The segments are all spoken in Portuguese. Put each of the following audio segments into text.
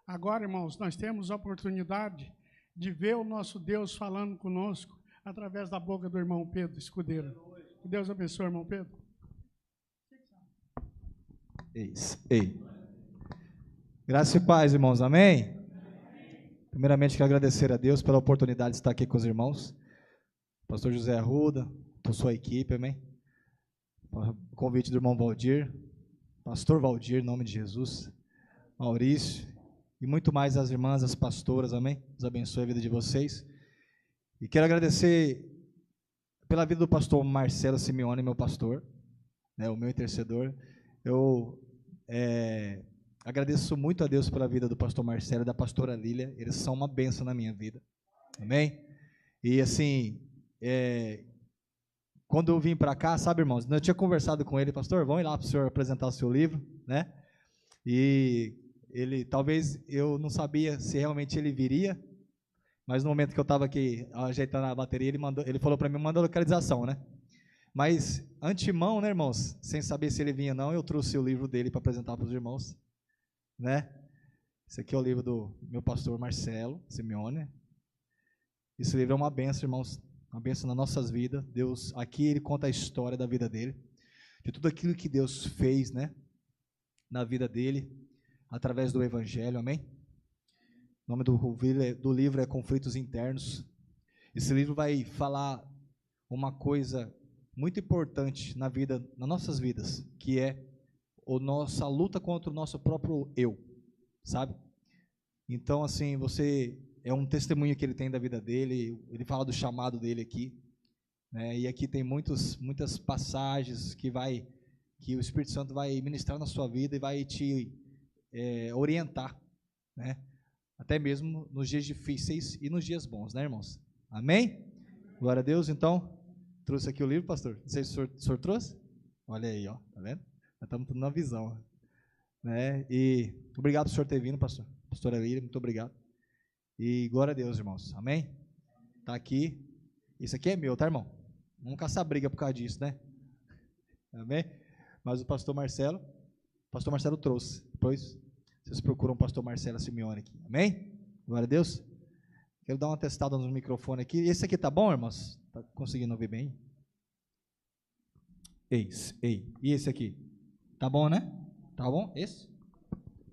Agora, irmãos, nós temos a oportunidade de ver o nosso Deus falando conosco através da boca do irmão Pedro Escudeiro. Que Deus abençoe, irmão Pedro. Ei. Graça e paz, irmãos, amém? Primeiramente, quero agradecer a Deus pela oportunidade de estar aqui com os irmãos. Pastor José Arruda, com sua equipe, amém? O convite do irmão Valdir, pastor Valdir, em nome de Jesus, Maurício, e muito mais as irmãs, as pastoras, amém? Deus abençoe a vida de vocês. E quero agradecer pela vida do pastor Marcelo Simeone, meu pastor, né, o meu intercedor. Eu agradeço muito a Deus pela vida do pastor Marcelo e da pastora Lília. Eles são uma bênção na minha vida, amém? E assim, quando eu vim para cá, sabe, irmãos, eu tinha conversado com ele, pastor, vamos ir lá para o senhor apresentar o seu livro, né? E ele, talvez, eu não sabia se realmente ele viria, mas no momento que eu estava aqui ajeitando a bateria, ele falou para mim, manda a localização, né? Mas, antemão, né, irmãos, sem saber se ele vinha ou não, eu trouxe o livro dele para apresentar para os irmãos, né? Esse aqui é o livro do meu pastor Marcelo Simeone. Esse livro é uma bênção, irmãos, uma bênção nas nossas vidas. Deus, aqui ele conta a história da vida dele, de tudo aquilo que Deus fez, né, na vida dele, através do Evangelho, amém? O nome do livro é Conflitos Internos. Esse livro vai falar uma coisa muito importante nas nossas vidas, que é a nossa luta contra o nosso próprio eu, sabe? Então, assim, você é um testemunho que ele tem da vida dele, ele fala do chamado dele aqui, né? E aqui tem muitas passagens que o Espírito Santo vai ministrar na sua vida e vai te orientar, né? Até mesmo nos dias difíceis e nos dias bons, né, irmãos? Amém? Glória a Deus. Então, trouxe aqui o livro, pastor. Não sei se o senhor trouxe. Olha aí, ó, tá vendo? Nós estamos tudo na visão, né? E obrigado por o senhor ter vindo, pastor. Pastora Lília, muito obrigado. E glória a Deus, irmãos. Amém? Tá aqui. Isso aqui é meu, tá, irmão? Vamos caçar briga por causa disso, né? Amém? Mas o pastor Marcelo trouxe. Depois vocês procuram o pastor Marcelo Simeone aqui. Amém? Glória a Deus. Quero dar uma testada no microfone aqui. Esse aqui tá bom, irmãos? Tá conseguindo ouvir bem? Ei. E esse aqui? Tá bom, né? Tá bom? Esse?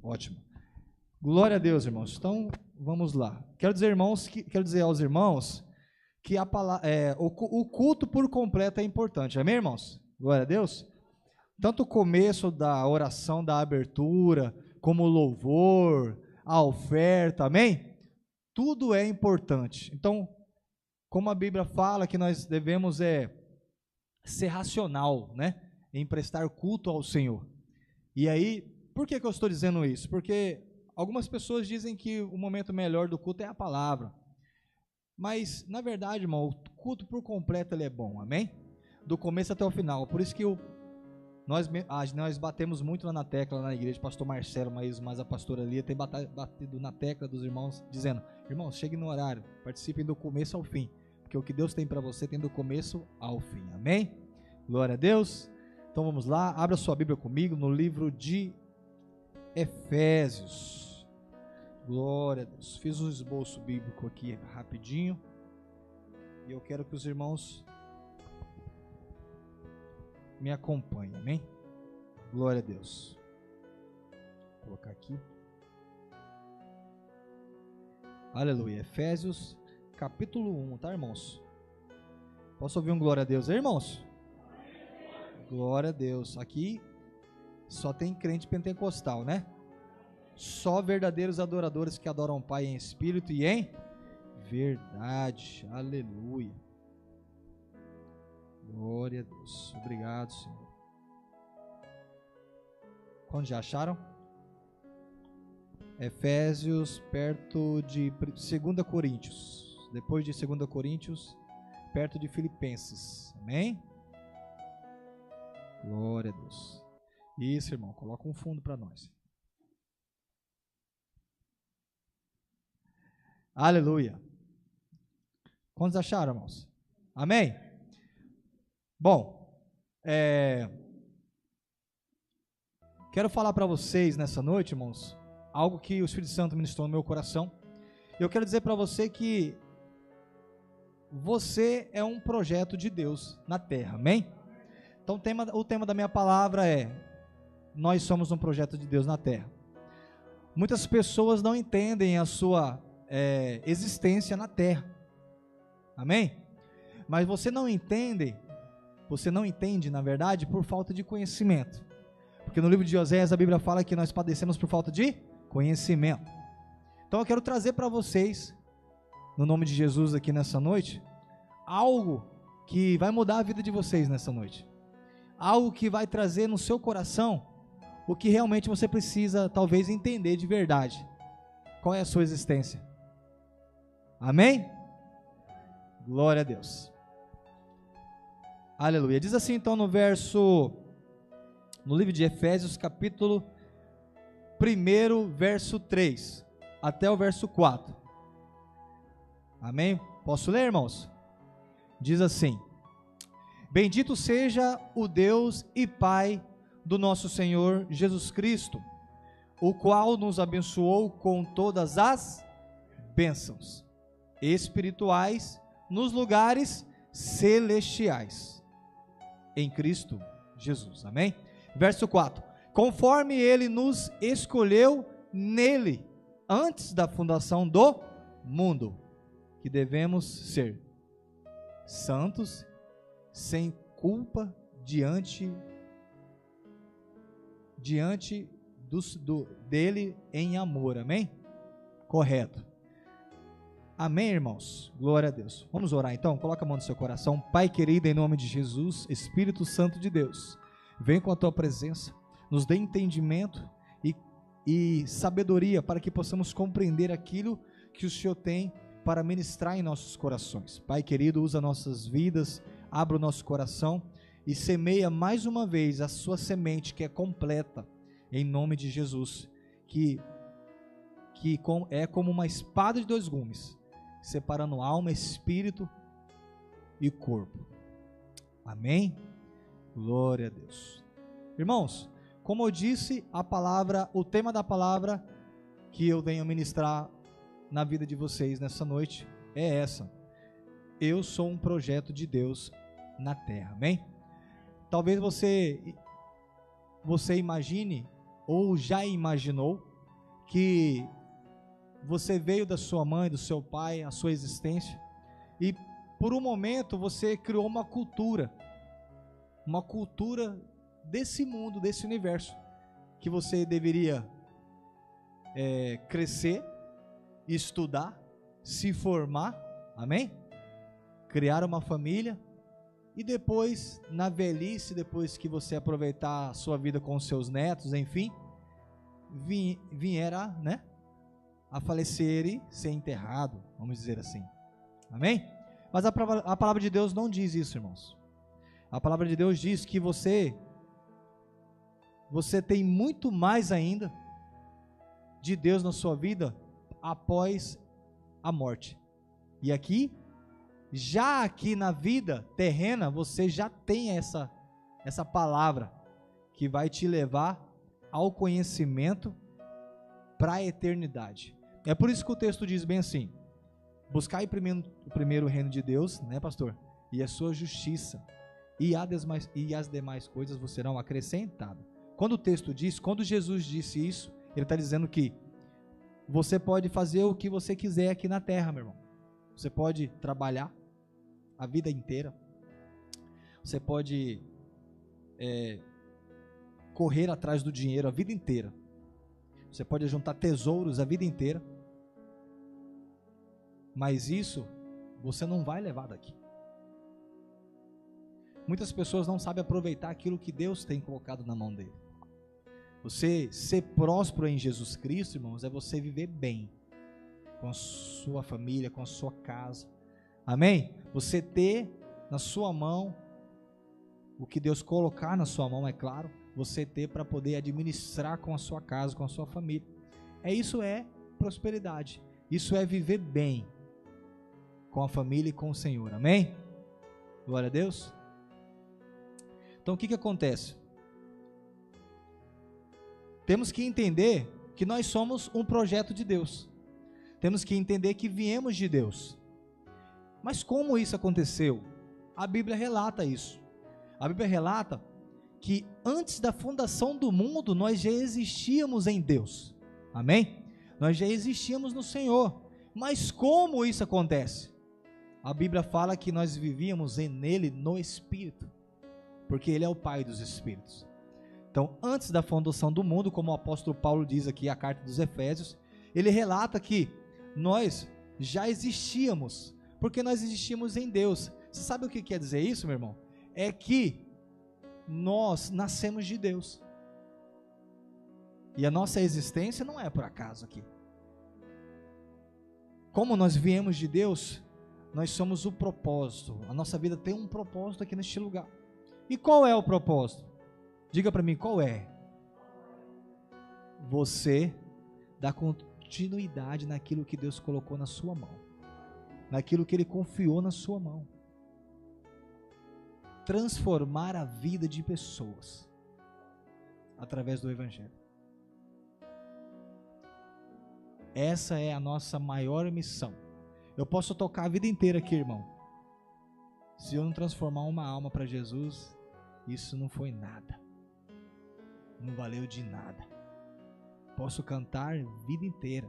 Ótimo. Glória a Deus, irmãos. Então, vamos lá. Quero dizer aos irmãos que o culto por completo é importante. Amém, irmãos? Glória a Deus. Tanto o começo da oração, da abertura, como o louvor, a oferta, amém? Tudo é importante. Então, como a Bíblia fala que nós devemos ser racional, né? Em prestar culto ao Senhor. E aí, por que eu estou dizendo isso? Porque algumas pessoas dizem que o momento melhor do culto é a palavra. Mas, na verdade, irmão, o culto por completo ele é bom, amém? Do começo até o final. Por isso que nós batemos muito lá na tecla, na igreja, pastor Marcelo, mas a pastora Lia tem batido na tecla dos irmãos, dizendo, irmãos, cheguem no horário, participem do começo ao fim, porque o que Deus tem para você tem do começo ao fim, amém? Glória a Deus. Então vamos lá, abra sua Bíblia comigo no livro de Efésios. Glória a Deus. Fiz um esboço bíblico aqui rapidinho, e eu quero que os irmãos me acompanhem, amém? Glória a Deus. Vou colocar aqui. Aleluia. Efésios, capítulo 1, tá, irmãos? Posso ouvir um glória a Deus aí, irmãos? Glória a Deus. Aqui só tem crente pentecostal, né? Só verdadeiros adoradores que adoram o Pai em espírito e em verdade. Aleluia. Glória a Deus. Obrigado, Senhor. Quando já acharam? Efésios, perto de 2 Coríntios. Depois de 2 Coríntios, perto de Filipenses. Amém? Glória a Deus. Isso, irmão. Coloca um fundo para nós. Aleluia. Quantos acharam, irmãos? Amém? Bom, quero falar para vocês nessa noite, irmãos, algo que o Espírito Santo ministrou no meu coração. Eu quero dizer para você que você é um projeto de Deus na terra, amém? Então o tema da minha palavra é: nós somos um projeto de Deus na terra. Muitas pessoas não entendem a sua existência na terra, amém? Mas você não entende, na verdade, por falta de conhecimento. Porque no livro de Oséias a Bíblia fala que nós padecemos por falta de conhecimento. Então eu quero trazer para vocês, no nome de Jesus aqui nessa noite, algo que vai mudar a vida de vocês nessa noite. Algo que vai trazer no seu coração o que realmente você precisa talvez entender de verdade. Qual é a sua existência? Amém? Glória a Deus. Aleluia. Diz assim então no livro de Efésios, capítulo 1, verso 3, até o verso 4. Amém? Posso ler, irmãos? Diz assim: Bendito seja o Deus e Pai do nosso Senhor Jesus Cristo, o qual nos abençoou com todas as bênçãos espirituais nos lugares celestiais, em Cristo Jesus. Amém? Verso 4: Conforme Ele nos escolheu nele, antes da fundação do mundo, que devemos ser santos, sem culpa diante dele em amor. Amém? Correto. Amém, irmãos? Glória a Deus. Vamos orar então? Coloca a mão no seu coração. Pai querido, em nome de Jesus, Espírito Santo de Deus, vem com a tua presença, nos dê entendimento e sabedoria para que possamos compreender aquilo que o Senhor tem para ministrar em nossos corações. Pai querido, usa nossas vidas, abra o nosso coração e semeia mais uma vez a sua semente, que é completa, em nome de Jesus, que é como uma espada de dois gumes, separando alma, espírito e corpo. Amém? Glória a Deus. Irmãos, como eu disse, o tema da palavra que eu venho ministrar na vida de vocês nessa noite é essa: eu sou um projeto de Deus na terra. Amém? Talvez você imagine ou já imaginou que você veio da sua mãe, do seu pai, a sua existência, e por um momento você criou uma cultura desse mundo, desse universo, que você deveria crescer, estudar, se formar, amém? Criar uma família, e depois, na velhice, depois que você aproveitar a sua vida com os seus netos, enfim, viera, né, a falecer e ser enterrado, vamos dizer assim, amém? Mas a palavra de Deus não diz isso, irmãos. A palavra de Deus diz que você tem muito mais ainda de Deus na sua vida após a morte. E aqui na vida terrena, você já tem essa palavra que vai te levar ao conhecimento para a eternidade. É por isso que o texto diz bem assim: buscai primeiro o reino de Deus, né, pastor? E a sua justiça, e as demais coisas vos serão acrescentadas. Quando o texto diz, quando Jesus disse isso, ele está dizendo que você pode fazer o que você quiser aqui na terra, meu irmão. Você pode trabalhar a vida inteira, você pode correr atrás do dinheiro a vida inteira, você pode juntar tesouros a vida inteira, mas isso você não vai levar daqui. Muitas pessoas não sabem aproveitar aquilo que Deus tem colocado na mão dele. Você ser próspero em Jesus Cristo, irmãos, é você viver bem com a sua família, com a sua casa. Amém? Você ter na sua mão o que Deus colocar na sua mão, é claro, você ter para poder administrar com a sua casa, com a sua família. Isso é prosperidade. Isso é viver bem com a família e com o Senhor. Amém? Glória a Deus. Então o que acontece? Temos que entender que nós somos um projeto de Deus. Temos que entender que viemos de Deus. Mas como isso aconteceu? A Bíblia relata isso. A Bíblia relata que antes da fundação do mundo, nós já existíamos em Deus. Amém? Nós já existíamos no Senhor. Mas como isso acontece? A Bíblia fala que nós vivíamos nele no Espírito, porque Ele é o Pai dos Espíritos. Então, antes da fundação do mundo, como o apóstolo Paulo diz aqui, a carta dos Efésios, ele relata que nós já existíamos, porque nós existíamos em Deus. Você sabe o que quer dizer isso, meu irmão? É que nós nascemos de Deus. E a nossa existência não é por acaso aqui. Como nós viemos de Deus, nós somos o propósito. A nossa vida tem um propósito aqui neste lugar. E qual é o propósito? Diga para mim, qual é? Você dá continuidade naquilo que Deus colocou na sua mão, naquilo que Ele confiou na sua mão. Transformar a vida de pessoas através do Evangelho. Essa é a nossa maior missão. Eu posso tocar a vida inteira aqui, irmão. Se eu não transformar uma alma para Jesus, isso não foi nada. Não valeu de nada. Posso cantar a vida inteira,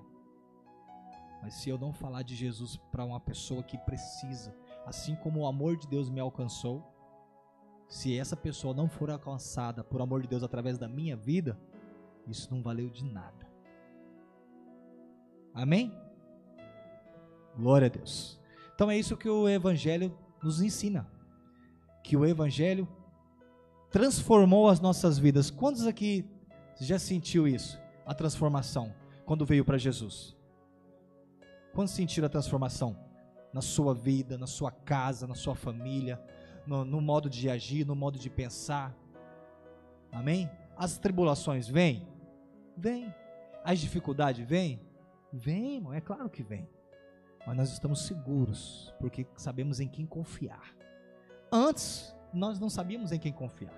mas se eu não falar de Jesus para uma pessoa que precisa, assim como o amor de Deus me alcançou, se essa pessoa não for alcançada por amor de Deus através da minha vida, isso não valeu de nada. Amém? Glória a Deus. Então é isso que o Evangelho nos ensina, que o Evangelho transformou as nossas vidas. Quantos aqui já sentiu isso? A transformação, quando veio para Jesus? Quantos sentiram a transformação? Na sua vida, na sua casa, na sua família, no modo de agir, no modo de pensar. Amém? As tribulações vêm? Vêm. As dificuldades vêm? Vêm, irmão, é claro que vem. Mas nós estamos seguros, porque sabemos em quem confiar. Antes, nós não sabíamos em quem confiar.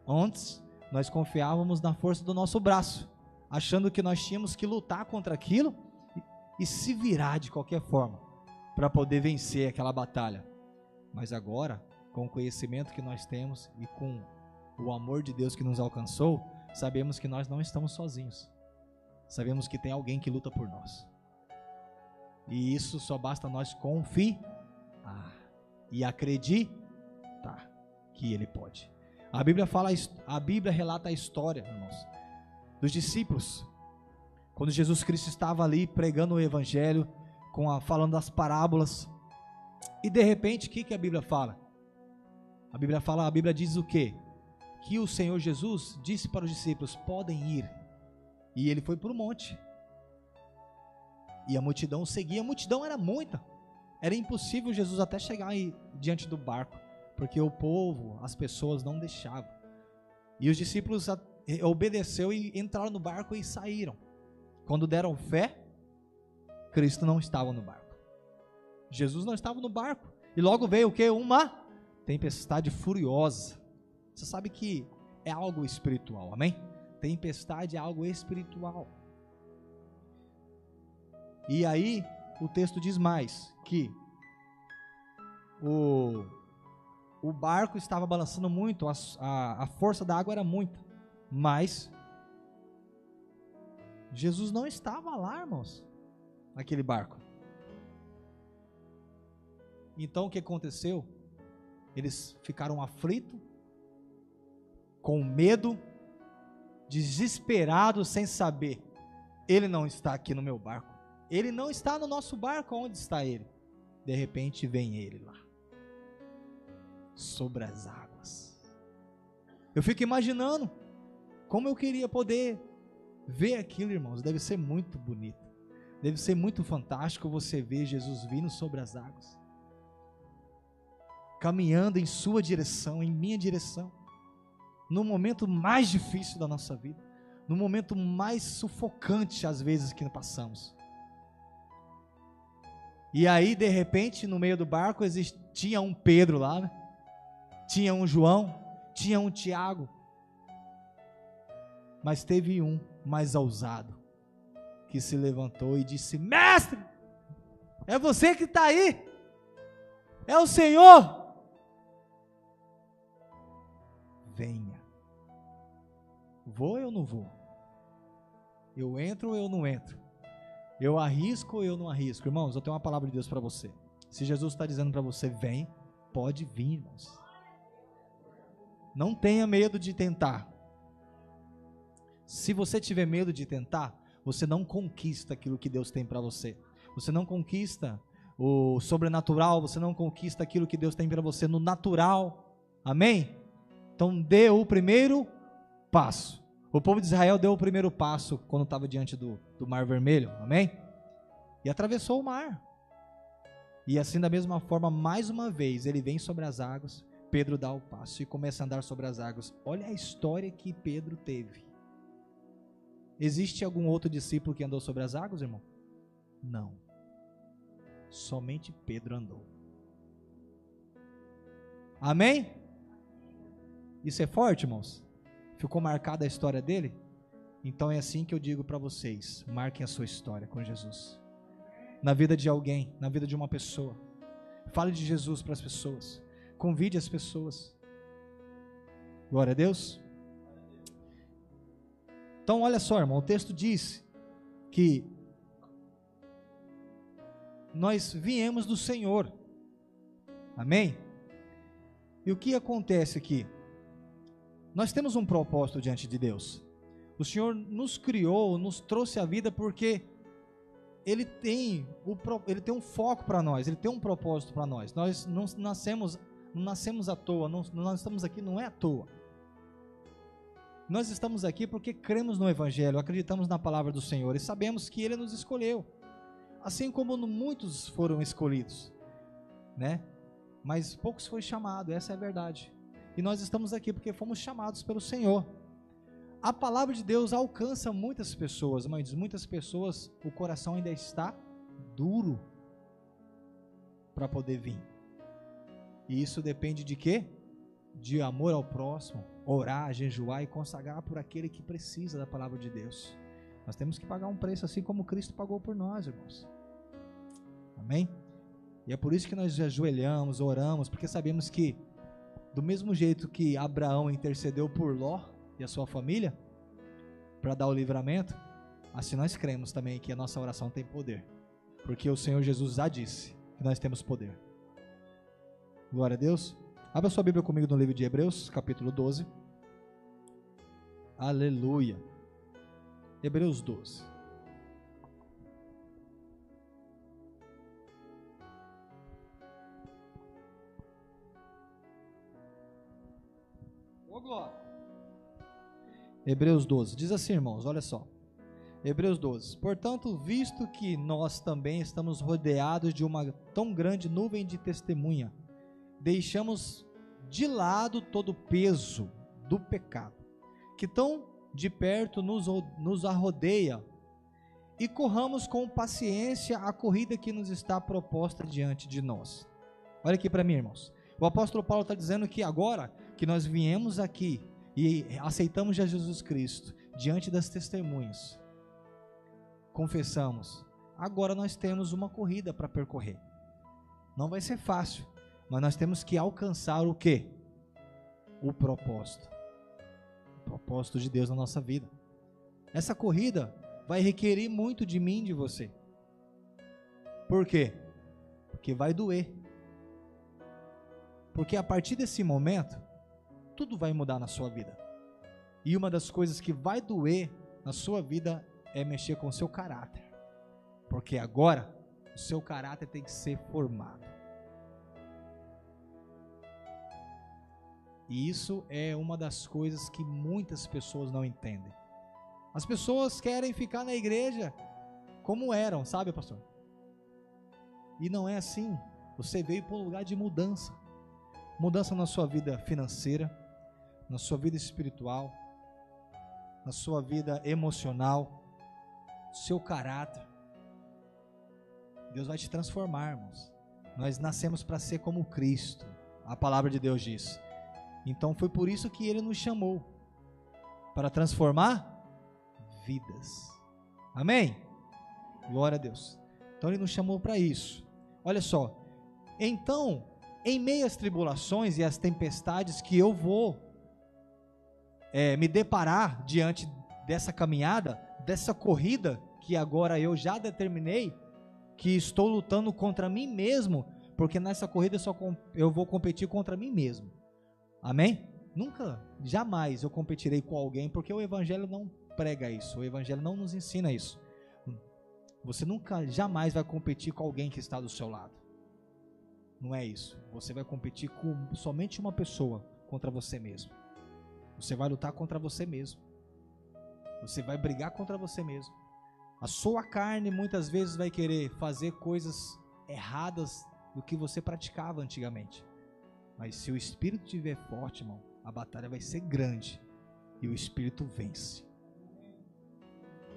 Antes, nós confiávamos na força do nosso braço, achando que nós tínhamos que lutar contra aquilo e se virar de qualquer forma para poder vencer aquela batalha. Mas agora, com o conhecimento que nós temos e com o amor de Deus que nos alcançou, sabemos que nós não estamos sozinhos. Sabemos que tem alguém que luta por nós. E isso só basta nós confiar e acreditar que Ele pode. A Bíblia relata a história, irmãos, dos discípulos, quando Jesus Cristo estava ali pregando o Evangelho, falando das parábolas, e de repente, o que a Bíblia fala? A Bíblia diz o quê? Que o Senhor Jesus disse para os discípulos: podem ir. E Ele foi para o monte. E a multidão seguia, a multidão era muita. Era impossível Jesus até chegar diante do barco, porque o povo, as pessoas não deixavam. E os discípulos obedeceram e entraram no barco e saíram. Quando deram fé, Cristo não estava no barco. Jesus não estava no barco. E logo veio o quê? Uma tempestade furiosa. Você sabe que é algo espiritual, amém? Tempestade é algo espiritual. E aí, o texto diz mais, que o barco estava balançando muito, a força da água era muita, mas Jesus não estava lá, irmãos, naquele barco. Então o que aconteceu? Eles ficaram aflitos, com medo, desesperados, sem saber. Ele não está aqui no meu barco. Ele não está no nosso barco. Onde está Ele? De repente vem Ele lá, sobre as águas. Eu fico imaginando como eu queria poder ver aquilo, irmãos. Deve ser muito bonito. Deve ser muito fantástico você ver Jesus vindo sobre as águas, caminhando em sua direção, em minha direção, no momento mais difícil da nossa vida, no momento mais sufocante às vezes que passamos. E aí, de repente, no meio do barco tinha um Pedro lá, né? Tinha um João, tinha um Tiago, mas teve um mais ousado, que se levantou e disse: Mestre, é você que está aí, é o Senhor. Venha. Vou ou eu não vou? Eu entro ou eu não entro? Eu arrisco ou eu não arrisco? Irmãos, eu tenho uma palavra de Deus para você. Se Jesus está dizendo para você, vem, pode vir, irmãos. Não tenha medo de tentar. Se você tiver medo de tentar, você não conquista aquilo que Deus tem para você. Você não conquista o sobrenatural, você não conquista aquilo que Deus tem para você no natural. Amém? Então dê o primeiro passo. O povo de Israel deu o primeiro passo quando estava diante do Mar Vermelho. Amém? E atravessou o mar. E assim da mesma forma, mais uma vez, ele vem sobre as águas, Pedro dá o passo e começa a andar sobre as águas. Olha a história que Pedro teve. Existe algum outro discípulo que andou sobre as águas, irmão? Não. Somente Pedro andou. Amém? Isso é forte, irmãos? Ficou marcada a história dele? Então é assim que eu digo para vocês: marquem a sua história com Jesus. Na vida de alguém, na vida de uma pessoa. Fale de Jesus para as pessoas. Convide as pessoas. Glória a Deus. Então olha só, irmão, o texto diz que nós viemos do Senhor. Amém? E o que acontece aqui? Nós temos um propósito diante de Deus. O Senhor nos criou, nos trouxe a vida porque Ele tem um foco para nós, Ele tem um propósito para nós. Nós não nascemos à toa, nós estamos aqui não é à toa. Nós estamos aqui porque cremos no Evangelho, acreditamos na palavra do Senhor e sabemos que Ele nos escolheu. Assim como muitos foram escolhidos, né? Mas poucos foram chamados, essa é a verdade. E nós estamos aqui porque fomos chamados pelo Senhor. A palavra de Deus alcança muitas pessoas, mas muitas pessoas o coração ainda está duro para poder vir. E isso depende de quê? De amor ao próximo, orar, jejuar e consagrar por aquele que precisa da palavra de Deus. Nós temos que pagar um preço assim como Cristo pagou por nós, irmãos. Amém? E é por isso que nós ajoelhamos, oramos, porque sabemos que do mesmo jeito que Abraão intercedeu por Ló e a sua família, para dar o livramento, assim nós cremos também que a nossa oração tem poder, porque o Senhor Jesus já disse que nós temos poder. Glória a Deus. Abra sua Bíblia comigo no livro de Hebreus, capítulo 12. Aleluia. Hebreus 12. Ô glória. Hebreus 12. Diz assim, irmãos, olha só. Hebreus 12. Portanto, visto que nós também estamos rodeados de uma tão grande nuvem de testemunha, deixamos de lado todo o peso do pecado, que tão de perto nos arrodeia, e corramos com paciência a corrida que nos está proposta diante de nós. Olha aqui para mim, irmãos. O apóstolo Paulo está dizendo que agora que nós viemos aqui e aceitamos já Jesus Cristo diante das testemunhas, confessamos, agora nós temos uma corrida para percorrer. Não vai ser fácil, mas nós temos que alcançar o quê? O propósito. O propósito de Deus na nossa vida. Essa corrida vai requerer muito de mim e de você. Por quê? Porque vai doer. Porque a partir desse momento, tudo vai mudar na sua vida. E uma das coisas que vai doer na sua vida é mexer com o seu caráter. Porque agora, o seu caráter tem que ser formado. E isso é uma das coisas que muitas pessoas não entendem. As pessoas querem ficar na igreja como eram, sabe, pastor? E não é assim. Você veio para um lugar de mudança. Mudança na sua vida financeira, na sua vida espiritual, na sua vida emocional, seu caráter. Deus vai te transformar, irmãos. Nós nascemos para ser como Cristo. A palavra de Deus diz. Então foi por isso que Ele nos chamou, para transformar vidas. Amém? Glória a Deus. Então Ele nos chamou para isso. Olha só. Então, em meio às tribulações e às tempestades que eu vou me deparar diante dessa caminhada, dessa corrida que agora eu já determinei, que estou lutando contra mim mesmo, porque nessa corrida eu vou competir contra mim mesmo. Amém? Nunca, jamais eu competirei com alguém, porque o Evangelho não prega isso, o Evangelho não nos ensina isso. Você nunca, jamais vai competir com alguém que está do seu lado. Não é isso. Você vai competir com somente uma pessoa contra você mesmo. Você vai lutar contra você mesmo. Você vai brigar contra você mesmo. A sua carne muitas vezes vai querer fazer coisas erradas do que você praticava antigamente. Mas se o Espírito estiver forte, irmão, a batalha vai ser grande e o Espírito vence.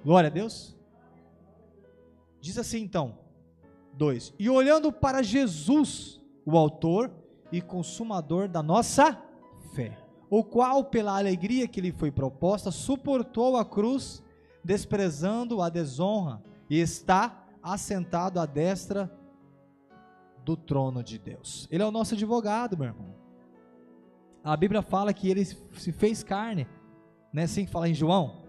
Glória a Deus. Diz assim então, 2: E olhando para Jesus, o autor e consumador da nossa fé, o qual pela alegria que lhe foi proposta, suportou a cruz, desprezando a desonra, e está assentado à destra do trono de Deus. Ele é o nosso advogado, meu irmão. A Bíblia fala que ele se fez carne, não é assim que fala em João?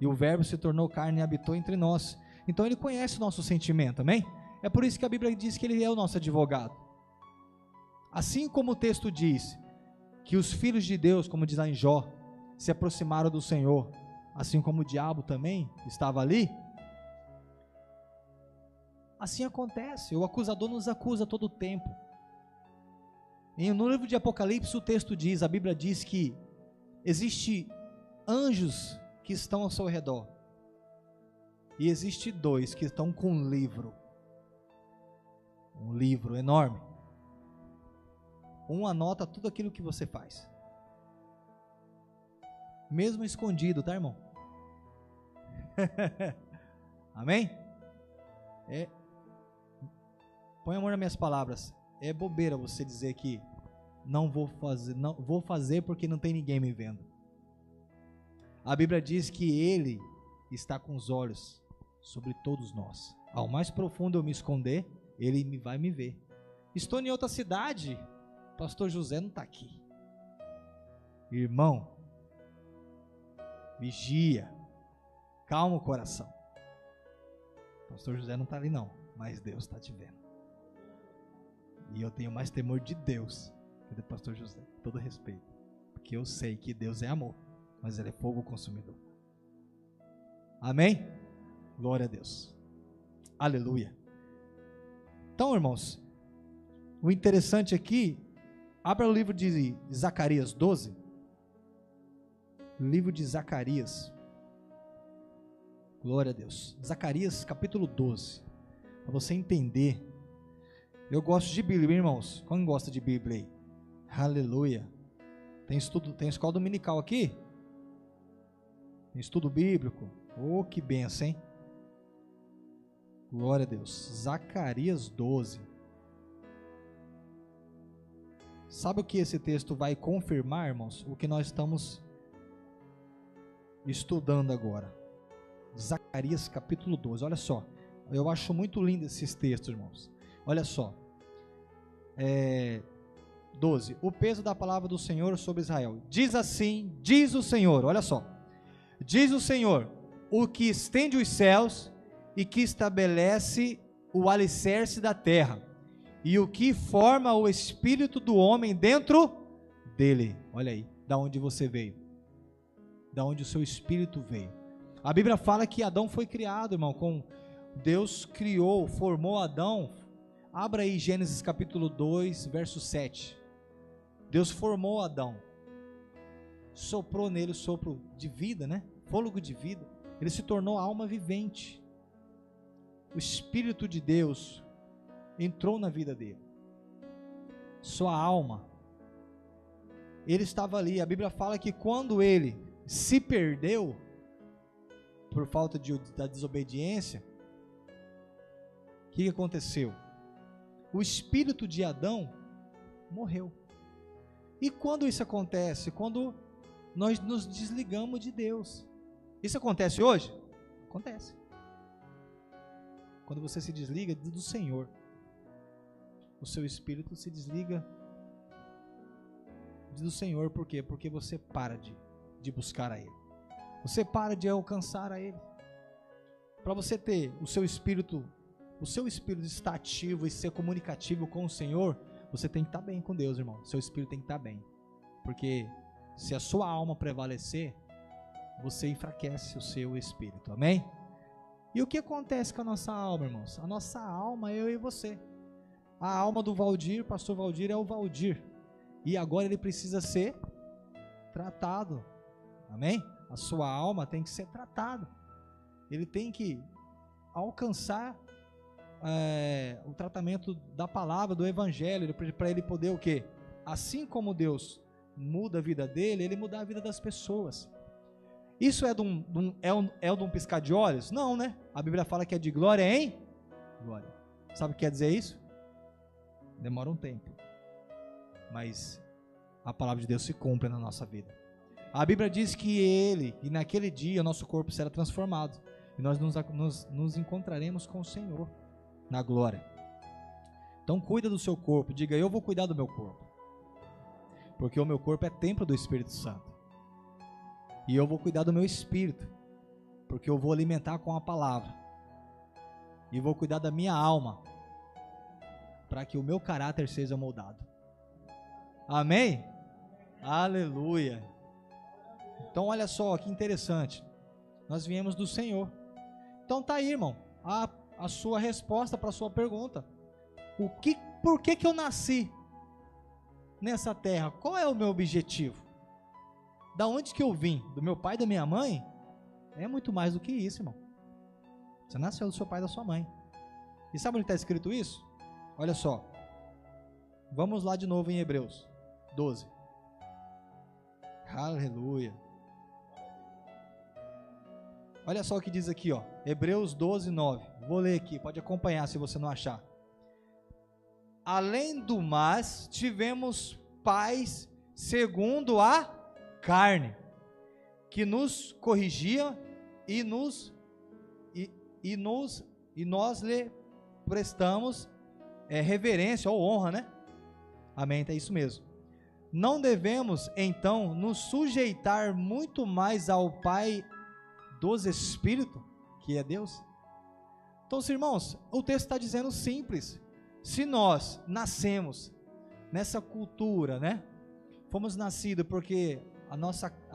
E o verbo se tornou carne e habitou entre nós. Então ele conhece o nosso sentimento, amém? É por isso que a Bíblia diz que ele é o nosso advogado. Assim como o texto diz que os filhos de Deus, como diz lá em Jó, se aproximaram do Senhor, assim como o diabo também estava ali, assim acontece. O acusador nos acusa todo o tempo. No livro de Apocalipse o texto diz, a Bíblia diz que existe anjos que estão ao seu redor, e existe 2 que estão com um livro enorme. Um anota tudo aquilo que você faz, mesmo escondido, tá, irmão? Amém? Põe amor nas minhas palavras. É bobeira você dizer que não vou fazer porque não tem ninguém me vendo. A Bíblia diz que Ele está com os olhos sobre todos nós. Ao mais profundo eu me esconder, Ele vai me ver. Estou em outra cidade, pastor José não está aqui. Irmão, vigia, calma o coração. Pastor José não está ali não, mas Deus está te vendo. E eu tenho mais temor de Deus que do pastor José, com todo respeito, porque eu sei que Deus é amor, mas Ele é fogo consumidor. Amém? Glória a Deus. Aleluia. Então, irmãos, o interessante aqui, abra o livro de Zacarias 12. Livro de Zacarias. Glória a Deus. Zacarias capítulo 12. Para você entender. Eu gosto de Bíblia, irmãos. Quem gosta de Bíblia aí? Aleluia. Tem estudo, tem escola dominical aqui? Tem estudo bíblico? Oh, que benção, hein? Glória a Deus. Zacarias 12. Sabe o que esse texto vai confirmar, irmãos? O que nós estamos estudando agora. Zacarias capítulo 12. Olha só. Eu acho muito lindo esses textos, irmãos. Olha só. 12. O peso da palavra do Senhor sobre Israel. Diz assim, diz o Senhor. Olha só. Diz o Senhor, o que estende os céus e que estabelece o alicerce da terra, e o que forma o espírito do homem dentro dele. Olha aí, da onde você veio, da onde o seu espírito veio. A Bíblia fala que Adão foi criado, irmão, com Deus criou, formou Adão. Abra aí Gênesis capítulo 2, verso 7. Deus formou Adão, soprou nele o sopro de vida, né? Fôlego de vida. Ele se tornou alma vivente. O Espírito de Deus entrou na vida dele. Sua alma. Ele estava ali. A Bíblia fala que quando ele se perdeu por falta da desobediência, o que aconteceu? O espírito de Adão morreu. E quando isso acontece? Quando nós nos desligamos de Deus. Isso acontece hoje? Acontece. quando você se desliga do Senhor, o seu espírito se desliga do Senhor. Por quê? Porque você para de buscar a Ele. Você para de alcançar a Ele. Para você ter o seu espírito estar ativo e ser comunicativo com o Senhor, você tem que estar bem com Deus, irmão. Seu espírito tem que estar bem. Porque se a sua alma prevalecer, você enfraquece o seu espírito. Amém? E o que acontece com a nossa alma, irmãos? A nossa alma é eu e você. A alma do Valdir, pastor Valdir, é o Valdir. E agora ele precisa ser tratado. Amém? A sua alma tem que ser tratada. Ele tem que alcançar o tratamento da palavra, do evangelho, para ele poder o quê? Assim como Deus muda a vida dele, ele muda a vida das pessoas. Isso é de um piscar de olhos? Não, né? A Bíblia fala que é de glória em glória. Sabe o que quer dizer isso? Demora um tempo, mas a palavra de Deus se cumpre na nossa vida. A Bíblia diz que naquele dia, nosso corpo será transformado, e nós nos encontraremos com o Senhor na glória. Então cuida do seu corpo, diga: eu vou cuidar do meu corpo, porque o meu corpo é templo do Espírito Santo, e eu vou cuidar do meu espírito, porque eu vou alimentar com a palavra, e vou cuidar da minha alma, para que o meu caráter seja moldado. Amém? Aleluia. Então olha só que interessante, nós viemos do Senhor. Então tá aí, irmão, a sua resposta para a sua pergunta. Por que eu nasci nessa terra? Qual é o meu objetivo? Da onde que eu vim? Do meu pai e da minha mãe? É muito mais do que isso, irmão. Você nasceu do seu pai e da sua mãe. E sabe onde está escrito isso? Olha só. Vamos lá de novo em Hebreus 12. Aleluia. Olha só o que diz aqui, ó. Hebreus 12, 9. Vou ler aqui, pode acompanhar se você não achar. Além do mais, tivemos pais segundo a carne, que nos corrigia e nós lhe prestamos reverência ou honra, né? Amém, é isso mesmo. Não devemos então nos sujeitar muito mais ao Pai dos Espíritos, que é Deus? Então, irmãos, o texto está dizendo simples. Se nós nascemos nessa cultura, né? Fomos nascidos porque a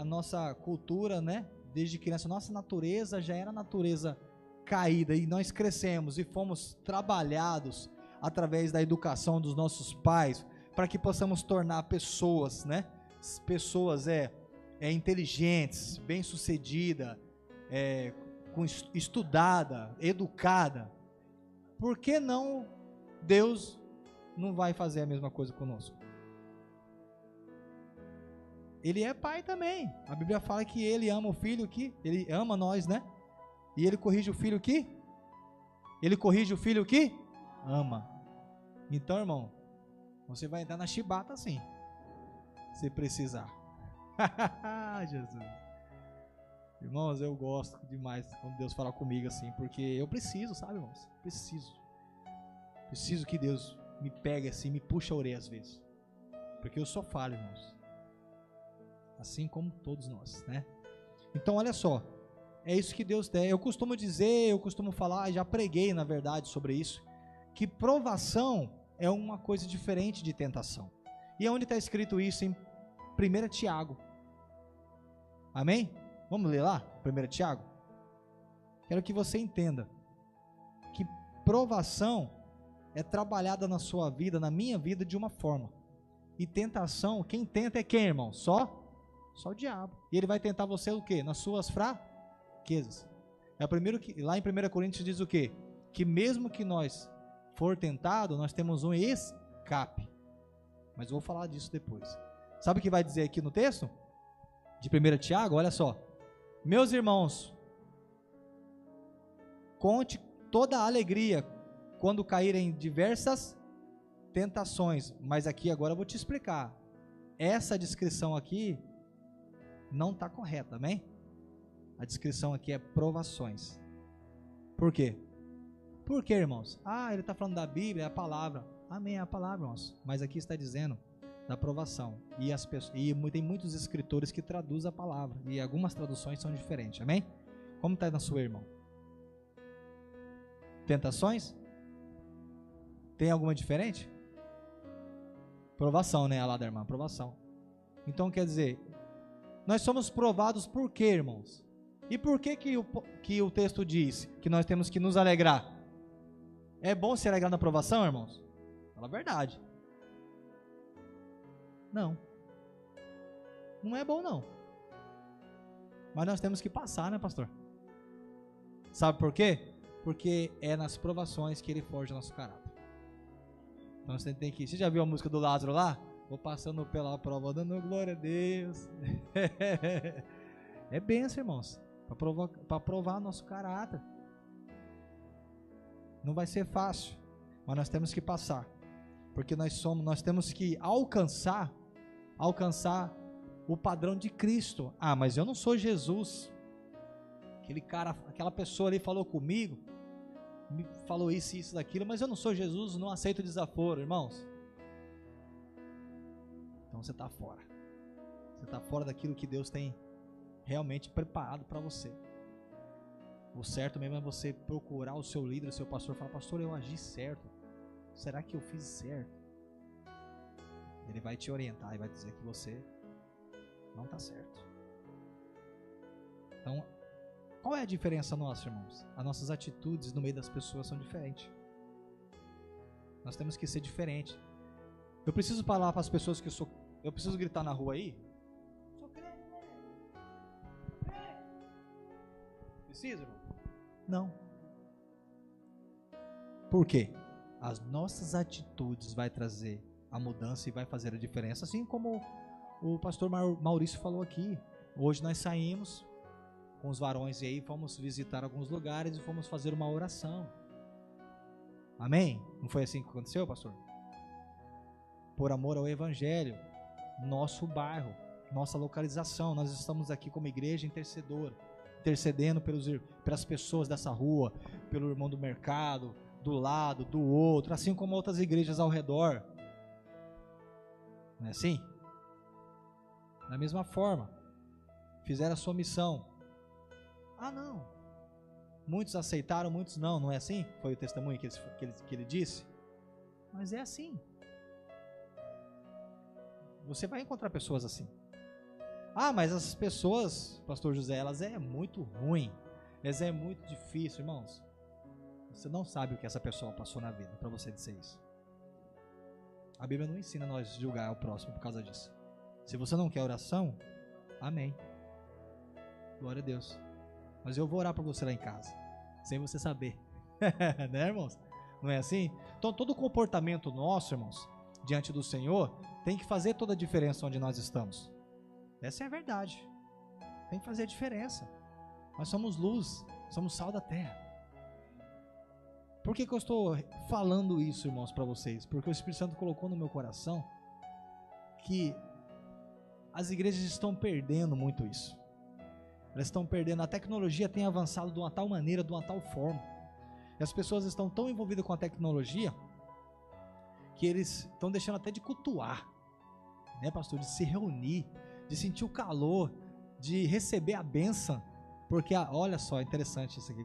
nossa cultura, né? Desde criança, nossa natureza já era natureza caída, e nós crescemos e fomos trabalhados através da educação dos nossos pais, para que possamos tornar pessoas, né? Pessoas inteligentes, bem-sucedida, estudada, educada. Por que não Deus não vai fazer a mesma coisa conosco? Ele é pai também. A Bíblia fala que ele ama o filho que ele ama nós, né? E ele corrige o filho que ama. Então, irmão, você vai entrar na chibata sim, se precisar. Jesus. Irmãos, eu gosto demais quando Deus fala comigo assim, porque eu preciso, sabe, irmãos? Preciso que Deus me pegue assim, me puxe a orelha às vezes, porque eu sou falho, irmãos, assim como todos nós, né? Então olha só, é isso que Deus tem. Eu costumo falar, já preguei na verdade sobre isso, que provação é uma coisa diferente de tentação. E onde está escrito isso? Em 1 Tiago. Amém? Vamos ler lá, 1 Tiago? Quero que você entenda que provação é trabalhada na sua vida, na minha vida, de uma forma. E tentação, quem tenta é quem, irmão? Só o diabo. E ele vai tentar você o quê? Nas suas fraquezas. É o primeiro que, lá em 1 Coríntios diz o quê? Que mesmo que nós for tentado, nós temos um escape. Mas eu vou falar disso depois. Sabe o que vai dizer aqui no texto? De 1 Tiago, olha só. Meus irmãos, conte toda a alegria quando caírem em diversas tentações. Mas aqui agora eu vou te explicar. Essa descrição aqui não está correta, amém? A descrição aqui é provações. Por quê? Por quê, irmãos? Ele está falando da Bíblia, é a palavra. Amém, é a palavra, irmãos. Mas aqui está dizendo da aprovação. E tem muitos escritores que traduzem a palavra. E algumas traduções são diferentes. Amém? Como está na sua, irmão? Tentações? Tem alguma diferente? Provação, né? A lá da irmã, provação. Então, quer dizer, nós somos provados por quê, irmãos? E por que o texto diz que nós temos que nos alegrar? É bom se alegrar na provação, irmãos? Fala a verdade. Não. Não é bom, não. Mas nós temos que passar, né, pastor? Sabe por quê? Porque é nas provações que ele forja o nosso caráter. Então você tem que... Você já viu a música do Lázaro lá? Vou passando pela prova, dando glória a Deus. É bênção, irmãos. Para provar nosso caráter. Não vai ser fácil. Mas nós temos que passar. Porque nós temos que alcançar o padrão de Cristo. Mas eu não sou Jesus. Aquela pessoa ali falou comigo, me falou isso e isso daquilo, mas eu não sou Jesus, não aceito desaforo, irmãos. Então você está fora. Você está fora daquilo que Deus tem realmente preparado para você. O certo mesmo é você procurar o seu líder, o seu pastor, falar: pastor, eu agi certo. Será que eu fiz certo? Ele vai te orientar e vai dizer que você não está certo. Então, qual é a diferença nossa, irmãos? As nossas atitudes no meio das pessoas são diferentes. Nós temos que ser diferentes. Eu preciso falar para as pessoas que eu preciso gritar na rua aí? Sou crente, né? Precisa, irmão? Não. Por quê? As nossas atitudes vai trazer a mudança e vai fazer a diferença, assim como o pastor Maurício falou aqui. Hoje nós saímos com os varões e aí fomos visitar alguns lugares e fomos fazer uma oração. Amém? Não foi assim que aconteceu, pastor? Por amor ao evangelho, nosso bairro, nossa localização, nós estamos aqui como igreja intercedora, intercedendo pelas pessoas dessa rua, pelo irmão do mercado, do lado, do outro, assim como outras igrejas ao redor. Não é assim? Da mesma forma, fizeram a sua missão. Não. Muitos aceitaram, muitos não, não é assim? Foi o testemunho que ele disse? Mas é assim. Você vai encontrar pessoas assim. Mas essas pessoas, pastor José, elas é muito ruim. Elas é muito difícil, irmãos. Você não sabe o que essa pessoa passou na vida para você dizer isso. A Bíblia não ensina nós julgar o próximo por causa disso. Se você não quer oração, amém. Glória a Deus. Mas eu vou orar por você lá em casa, sem você saber. Né, irmãos? Não é assim? Então todo comportamento nosso, irmãos, diante do Senhor, tem que fazer toda a diferença onde nós estamos. Essa é a verdade. Tem que fazer a diferença. Nós somos luz, somos sal da terra. Por que eu estou falando isso, irmãos, para vocês? Porque o Espírito Santo colocou no meu coração que as igrejas estão perdendo muito isso. Elas estão perdendo, a tecnologia tem avançado de uma tal maneira, de uma tal forma. E as pessoas estão tão envolvidas com a tecnologia que eles estão deixando até de cultuar, né, pastor? De se reunir, de sentir o calor, de receber a bênção. Porque, olha só, interessante isso aqui,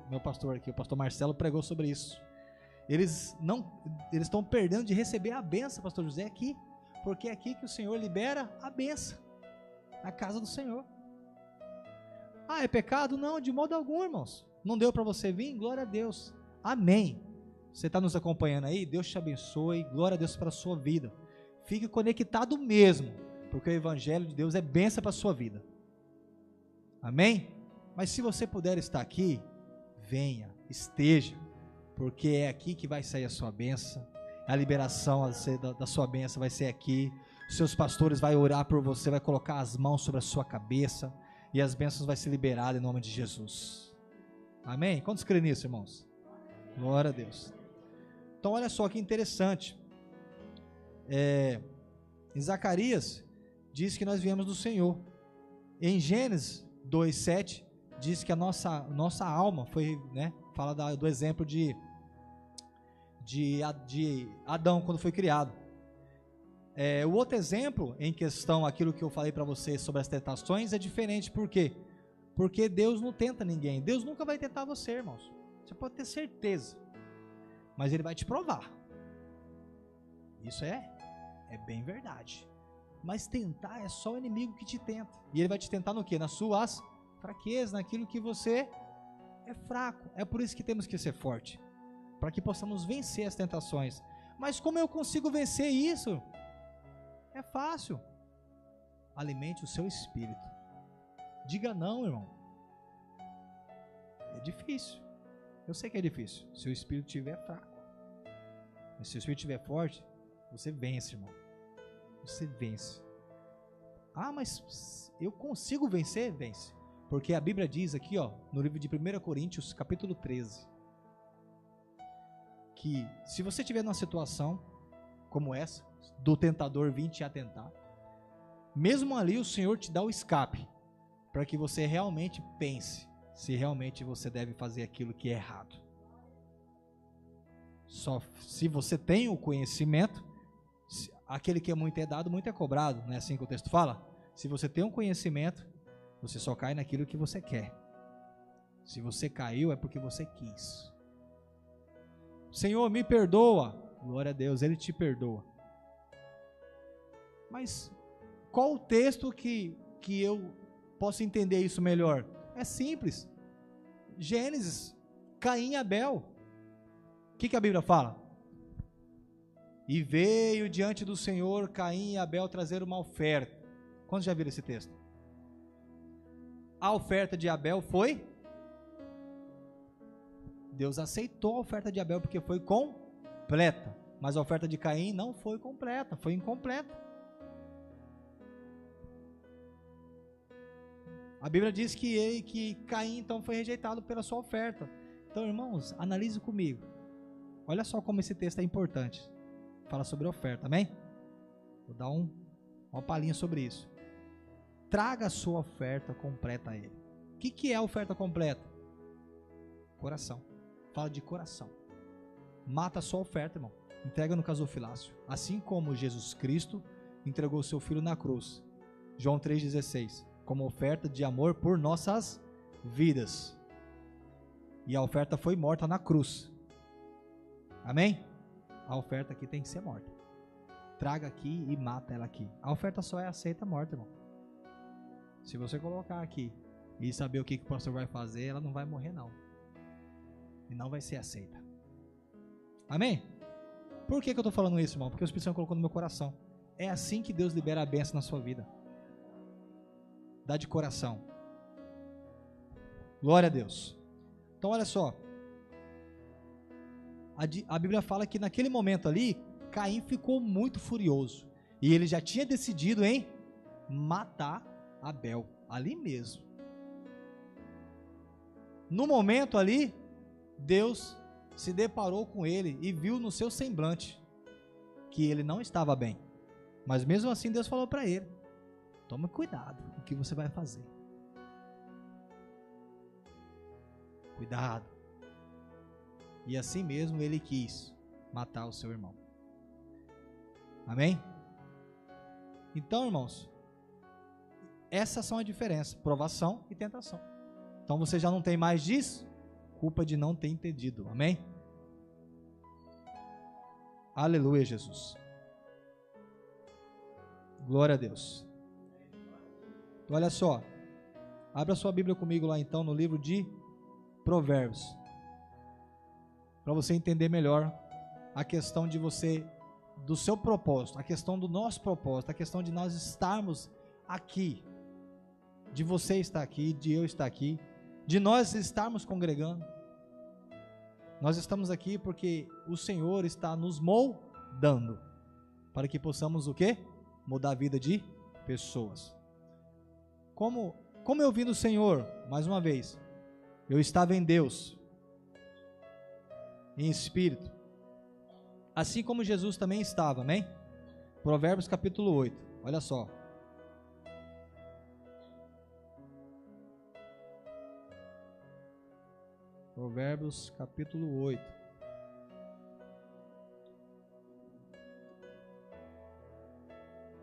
meu pastor aqui, o pastor Marcelo pregou sobre isso. Eles estão perdendo de receber a bênção, pastor José, aqui. Porque é aqui que o Senhor libera a bênção, na casa do Senhor. É pecado? Não, de modo algum, irmãos. Não deu para você vir? Glória a Deus. Amém. Você está nos acompanhando aí? Deus te abençoe. Glória a Deus para a sua vida. Fique conectado mesmo, porque o Evangelho de Deus é bênção para a sua vida. Amém? Mas se você puder estar aqui, venha, esteja, porque é aqui que vai sair a sua bênção. A liberação da sua bênção vai ser aqui. Os seus pastores vão orar por você, vai colocar as mãos sobre a sua cabeça e as bênçãos vão ser liberadas em nome de Jesus. Amém? Quantos creem nisso, irmãos? Glória a Deus. Então olha só que interessante. Em Zacarias diz que nós viemos do Senhor. Em Gênesis 2:7 diz que a nossa alma foi fala do exemplo de Adão quando foi criado. O outro exemplo, em questão, aquilo que eu falei para vocês sobre as tentações, é diferente. Por quê? Porque Deus não tenta ninguém. Deus nunca vai tentar você, irmãos. Você pode ter certeza. Mas Ele vai te provar. Isso é bem verdade. Mas tentar é só o inimigo que te tenta. E ele vai te tentar no quê? Nas suas fraquezas, naquilo que você é fraco. É por isso que temos que ser forte, para que possamos vencer as tentações. Mas como eu consigo vencer isso? É fácil. Alimente o seu espírito. Diga não, irmão. É difícil. Eu sei que é difícil. Se o espírito estiver fraco. Mas se o espírito estiver forte, você vence, irmão. Você vence. Ah, mas eu consigo vencer? Vence. Porque a Bíblia diz aqui, ó, no livro de 1 Coríntios, capítulo 13, que se você estiver numa situação como essa, do tentador vir te atentar, mesmo ali o Senhor te dá o escape, para que você realmente pense se realmente você deve fazer aquilo que é errado. Só se você tem o conhecimento, aquele que é muito é dado, muito é cobrado, não é assim que o texto fala? Se você tem um conhecimento, você só cai naquilo que você quer. Se você caiu, é porque você quis. Senhor, me perdoa. Glória a Deus, Ele te perdoa. Mas qual o texto que eu posso entender isso melhor? É simples. Gênesis, Caim e Abel. O que a Bíblia fala? E veio diante do Senhor Caim e Abel trazer uma oferta. Quantos já viram esse texto? A oferta de Abel foi? Deus aceitou a oferta de Abel porque foi completa. Mas a oferta de Caim não foi completa, foi incompleta. A Bíblia diz que Caim então foi rejeitado pela sua oferta. Então, irmãos, analise comigo. Olha só como esse texto é importante. Fala sobre oferta, amém? Vou dar uma palhinha sobre isso. Traga a sua oferta completa a Ele. O que é a oferta completa? Coração. Fala de coração. Mata a sua oferta, irmão. Entrega no gasofilácio. Assim como Jesus Cristo entregou o seu Filho na cruz. João 3,16. Como oferta de amor por nossas vidas. E a oferta foi morta na cruz. Amém? A oferta aqui tem que ser morta. Traga aqui e mata ela aqui. A oferta só é aceita morta, irmão. Se você colocar aqui e saber o que o pastor vai fazer, ela não vai morrer não. E não vai ser aceita. Amém? Por que eu estou falando isso, irmão? Porque o Espírito Santo colocou no meu coração. É assim que Deus libera a bênção na sua vida. Dá de coração. Glória a Deus. Então olha só. A Bíblia fala que naquele momento ali, Caim ficou muito furioso. E ele já tinha decidido em matar Abel. Ali mesmo. No momento ali, Deus se deparou com ele e viu no seu semblante que ele não estava bem. Mas mesmo assim Deus falou para ele: tome cuidado com o que você vai fazer. Cuidado. E assim mesmo ele quis matar o seu irmão. Amém? Então, irmãos, essas são a diferença: provação e tentação. Então você já não tem mais desculpa de não ter entendido. Amém? Aleluia, Jesus. Glória a Deus. Então, olha só. Abra sua Bíblia comigo lá então no livro de Provérbios. Para você entender melhor a questão de você, do seu propósito, a questão do nosso propósito, a questão de nós estarmos aqui, de você estar aqui, de eu estar aqui, de nós estarmos congregando. Nós estamos aqui porque o Senhor está nos moldando, para que possamos o quê? Mudar a vida de pessoas. Como eu vi no Senhor, mais uma vez, eu estava em Deus, em espírito, assim como Jesus também estava, amém? Provérbios capítulo 8, olha só. Provérbios capítulo 8.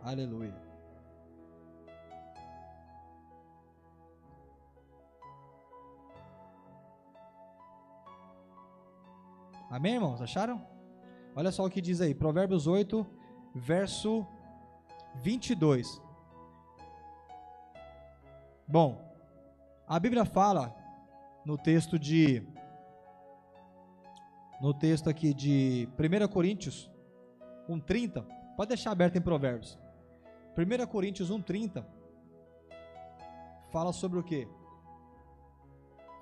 Aleluia. Amém, irmãos? Acharam? Olha só o que diz aí, Provérbios 8, verso 22. Bom, a Bíblia fala no texto aqui de 1 Coríntios 1:30, pode deixar aberto em Provérbios. 1 Coríntios 1:30 fala sobre o quê?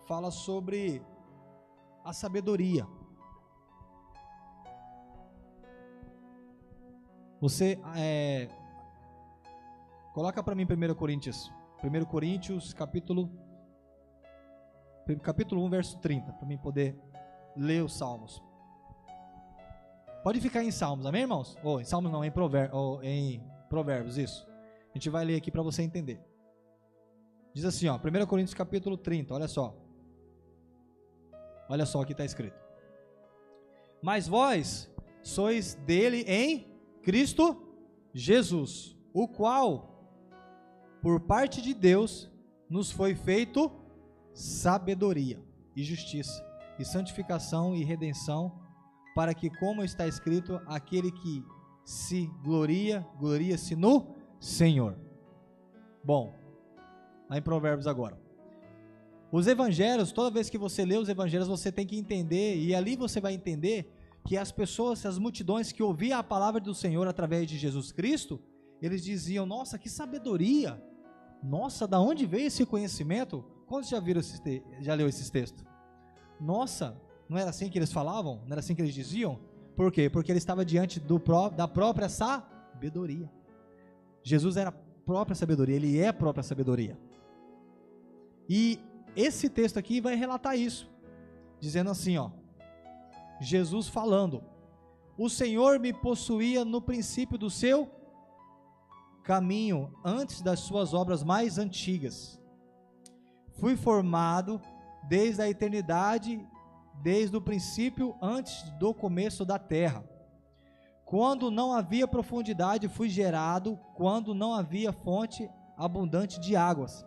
Fala sobre a sabedoria. Você coloca para mim 1 Coríntios capítulo 1, verso 30, para mim poder ler os Salmos. Pode ficar em Salmos, amém, irmãos? Ou em Salmos não, em Provérbios, isso. A gente vai ler aqui para você entender. Diz assim, ó, 1 Coríntios capítulo 30, olha só. Olha só o que está escrito. Mas vós sois dele em Cristo Jesus, o qual, por parte de Deus, nos foi feito sabedoria e justiça, e santificação e redenção, para que, como está escrito, aquele que se gloria-se no Senhor. Bom, lá em Provérbios agora. Os evangelhos, toda vez que você lê os evangelhos, você tem que entender, e ali você vai entender que as pessoas, as multidões que ouviam a palavra do Senhor através de Jesus Cristo, eles diziam, nossa, que sabedoria, nossa, da onde veio esse conhecimento? Quantos já leu esses textos? Nossa, não era assim que eles falavam? Não era assim que eles diziam? Por quê? Porque ele estava diante da própria sabedoria. Jesus era a própria sabedoria, ele é a própria sabedoria. E esse texto aqui vai relatar isso, dizendo assim, ó, Jesus falando, o Senhor me possuía no princípio do seu caminho, antes das suas obras mais antigas. Fui formado desde a eternidade, desde o princípio, antes do começo da terra. Quando não havia profundidade, fui gerado, quando não havia fonte abundante de águas.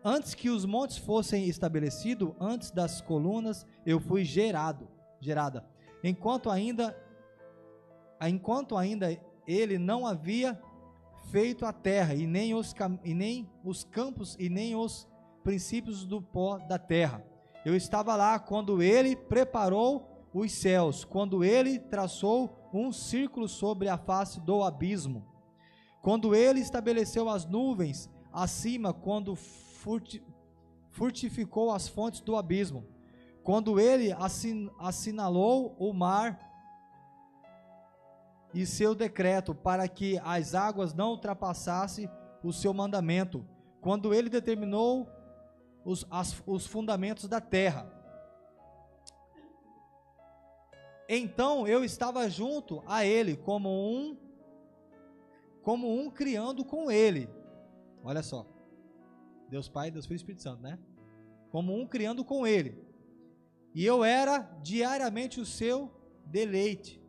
Antes que os montes fossem estabelecidos, antes das colunas, eu fui gerada. Enquanto ainda ele não havia feito a terra, e nem os campos, e nem os princípios do pó da terra. Eu estava lá quando ele preparou os céus, quando ele traçou um círculo sobre a face do abismo, quando ele estabeleceu as nuvens acima, quando fortificou as fontes do abismo, quando ele assinalou o mar e seu decreto para que as águas não ultrapassassem o seu mandamento, quando ele determinou os fundamentos da terra. Então eu estava junto a ele como um criando com ele. Olha só, Deus Pai, Deus Filho e Espírito Santo, né? Como um criando com ele. E eu era diariamente o seu deleite,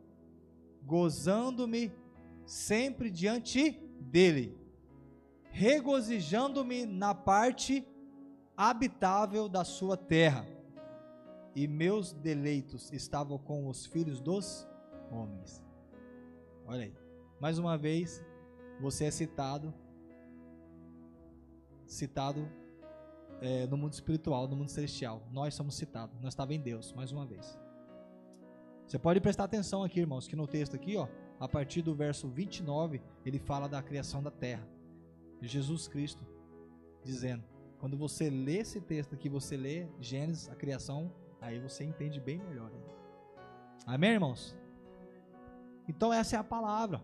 gozando-me sempre diante dele, regozijando-me na parte habitável da sua terra, e meus deleitos estavam com os filhos dos homens. Olha aí, mais uma vez você é citado no mundo espiritual, no mundo celestial. Nós somos citados, nós estávamos em Deus, mais uma vez. Você pode prestar atenção aqui, irmãos, que no texto aqui, ó, a partir do verso 29, ele fala da criação da terra, de Jesus Cristo, dizendo, quando você lê esse texto aqui, você lê Gênesis, a criação, aí você entende bem melhor. Amém, irmãos? Então essa é a palavra,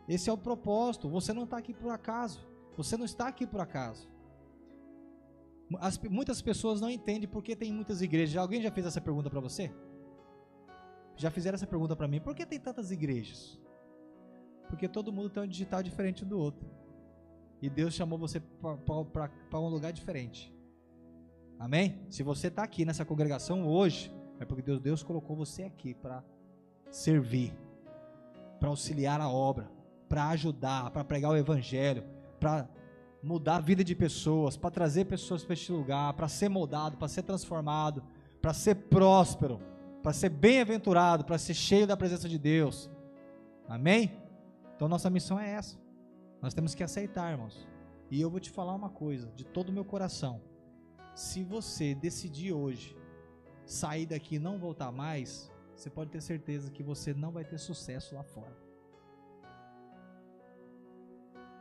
esse é o propósito. Você não está aqui por acaso, você não está aqui por acaso. Muitas pessoas não entendem porque tem muitas igrejas. Alguém já fez essa pergunta para você? Já fizeram essa pergunta para mim, por que tem tantas igrejas? Porque todo mundo tem um digital diferente do outro, e Deus chamou você para um lugar diferente. Amém? Se você está aqui nessa congregação hoje, é porque Deus colocou você aqui para servir, para auxiliar a obra, para ajudar, para pregar o evangelho, para mudar a vida de pessoas, para trazer pessoas para este lugar, para ser moldado, para ser transformado, para ser próspero, para ser bem-aventurado, para ser cheio da presença de Deus. Amém? Então nossa missão é essa. Nós temos que aceitar, irmãos. E eu vou te falar uma coisa, de todo o meu coração. Se você decidir hoje sair daqui e não voltar mais, você pode ter certeza que você não vai ter sucesso lá fora.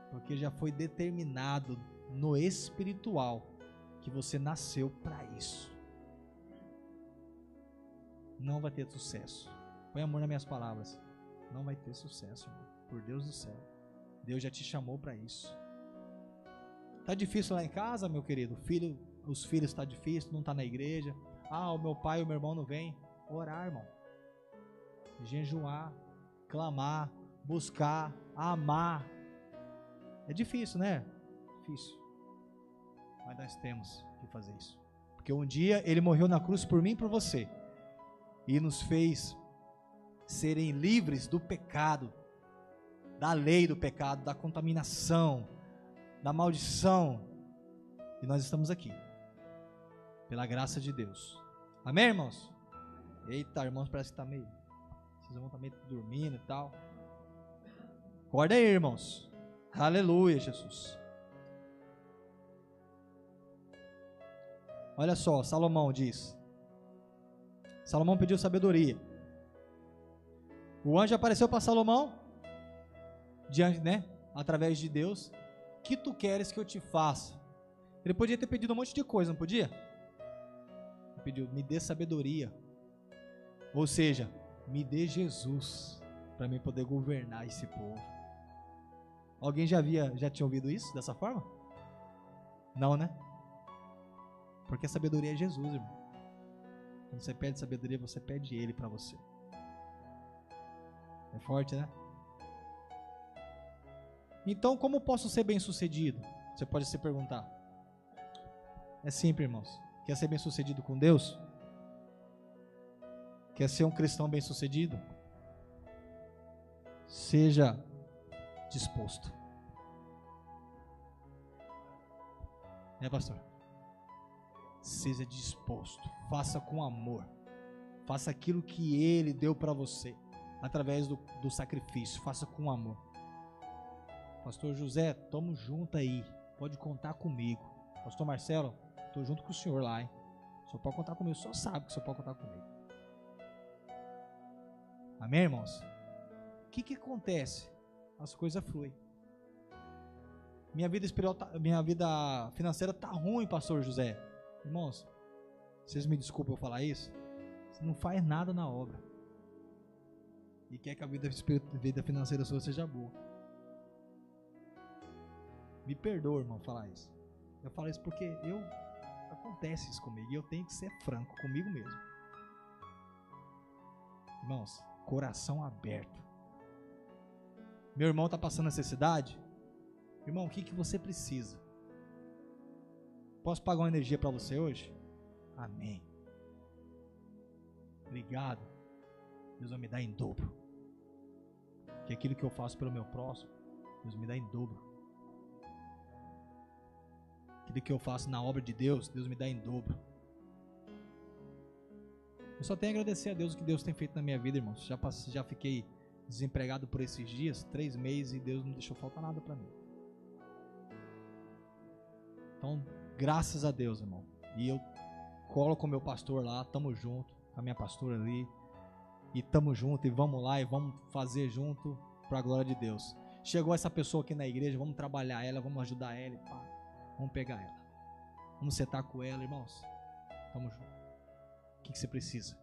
Porque já foi determinado no espiritual que você nasceu para isso. Não vai ter sucesso. Põe amor nas minhas palavras. Não vai ter sucesso, irmão. Por Deus do céu. Deus já te chamou para isso. Tá difícil lá em casa, meu querido? Os filhos tá difícil, não tá na igreja. Ah, o meu pai e o meu irmão não vêm. Orar, irmão. Jejuar, clamar, buscar, amar. É difícil, né? Difícil. Mas nós temos que fazer isso. Porque um dia Ele morreu na cruz por mim e por você. E nos fez serem livres do pecado, da lei do pecado, da contaminação, da maldição. E nós estamos aqui. Pela graça de Deus. Amém, irmãos? Eita, irmãos, parece que tá meio... Vocês vão estar meio dormindo e tal. Acorda aí, irmãos. Aleluia, Jesus. Olha só, Salomão diz. Salomão pediu sabedoria. O anjo apareceu para Salomão, diante, né? Através de Deus. Que tu queres que eu te faça? Ele podia ter pedido um monte de coisa, não podia? Ele pediu, me dê sabedoria. Ou seja, me dê Jesus para mim poder governar esse povo. Alguém já tinha ouvido isso dessa forma? Não, né? Porque a sabedoria é Jesus, irmão. Quando você pede sabedoria, você pede Ele para você. É forte, né? Então, como posso ser bem-sucedido? Você pode se perguntar. É simples, irmãos. Quer ser bem-sucedido com Deus? Quer ser um cristão bem-sucedido? Seja disposto. Né, pastor? Seja disposto. Faça com amor. Faça aquilo que Ele deu para você. Através do sacrifício. Faça com amor. Pastor José, tamo junto aí. Pode contar comigo. Pastor Marcelo, tô junto com o senhor lá, hein? O senhor pode contar comigo. O senhor sabe que o senhor pode contar comigo. Amém, irmãos? O que acontece? As coisas fluem. Minha vida espiritual, minha vida financeira tá ruim, pastor José. Irmãos, vocês me desculpem eu falar isso. Você não faz nada na obra. E quer que a vida financeira sua seja boa. Me perdoa, irmão, falar isso. Eu falo isso porque acontece isso comigo. E eu tenho que ser franco comigo mesmo. Irmãos, coração aberto. Meu irmão está passando necessidade. Irmão, o que você precisa? Posso pagar uma energia para você hoje? Amém. Obrigado. Deus vai me dar em dobro. Que aquilo que eu faço pelo meu próximo, Deus me dá em dobro. Aquilo que eu faço na obra de Deus, Deus me dá em dobro. Eu só tenho a agradecer a Deus o que Deus tem feito na minha vida, irmãos. Já fiquei desempregado por esses dias, 3 meses, e Deus não deixou faltar nada para mim. Então, graças a Deus, irmão. E eu colo com o meu pastor lá, tamo junto, com a minha pastora ali, e tamo junto, e vamos lá, e vamos fazer junto, para a glória de Deus. Chegou essa pessoa aqui na igreja, vamos trabalhar ela, vamos ajudar ela, pá, vamos pegar ela. Vamos sentar com ela, irmãos. Tamo junto. O que você precisa?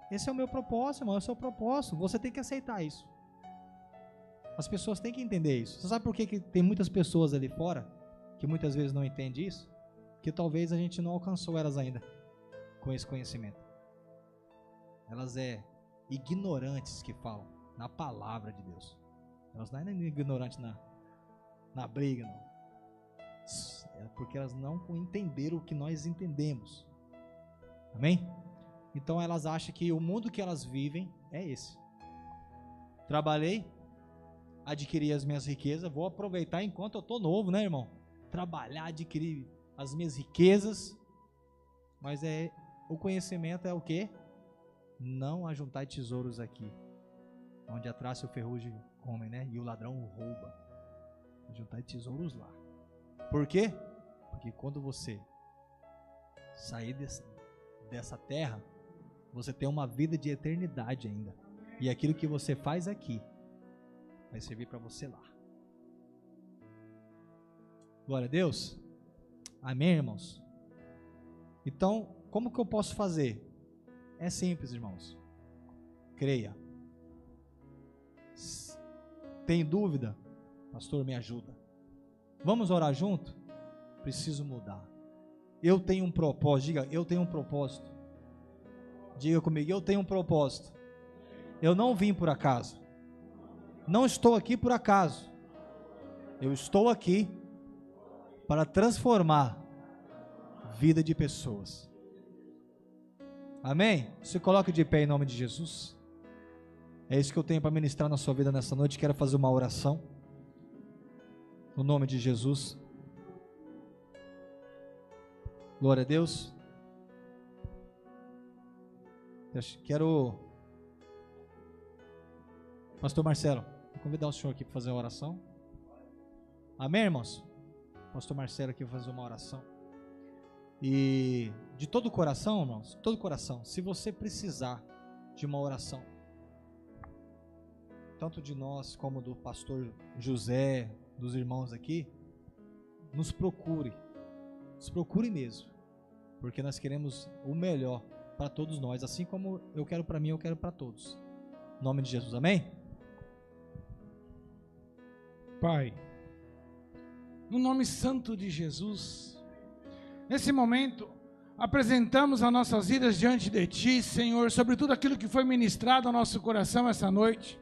Esse é o meu propósito, irmão, esse é o propósito. Você tem que aceitar isso. As pessoas têm que entender isso. Você sabe por que tem muitas pessoas ali fora que muitas vezes não entendem isso? Que talvez a gente não alcançou elas ainda com esse conhecimento. Elas ignorantes que falam na palavra de Deus. Elas não é ignorantes na briga, não. É porque elas não entenderam o que nós entendemos. Amém? Então elas acham que o mundo que elas vivem é esse. Trabalhei, adquiri as minhas riquezas, vou aproveitar enquanto eu estou novo, né, irmão? Trabalhar, adquirir as minhas riquezas, mas o conhecimento é o quê? Não ajuntar tesouros aqui, onde a traça e o ferrugem comem, né? E o ladrão rouba. Ajuntar tesouros lá. Por quê? Porque quando você sair dessa terra, você tem uma vida de eternidade ainda. E aquilo que você faz aqui vai servir para você lá. Glória a Deus. Amém, irmãos? Então, como que eu posso fazer? É simples, irmãos. Creia. Tem dúvida? Pastor, me ajuda. Vamos orar junto? Preciso mudar. Eu tenho um propósito. Diga, eu tenho um propósito. Diga comigo, eu tenho um propósito. Eu não vim por acaso. Não estou aqui por acaso. Eu estou aqui para transformar a vida de pessoas. Amém? Se coloque de pé em nome de Jesus. É isso que eu tenho para ministrar na sua vida nessa noite. Quero fazer uma oração. No nome de Jesus. Glória a Deus. Quero... Pastor Marcelo, vou convidar o senhor aqui para fazer uma oração. Amém, irmãos? Pastor Marcelo aqui vai fazer uma oração. E de todo o coração, irmãos, de todo o coração, se você precisar de uma oração, tanto de nós como do pastor José, dos irmãos aqui, nos procure mesmo, porque nós queremos o melhor para todos nós, assim como eu quero para mim, eu quero para todos. Em nome de Jesus, amém? Pai, no nome santo de Jesus, nesse momento, apresentamos as nossas vidas diante de Ti, Senhor, sobre tudo aquilo que foi ministrado ao nosso coração essa noite.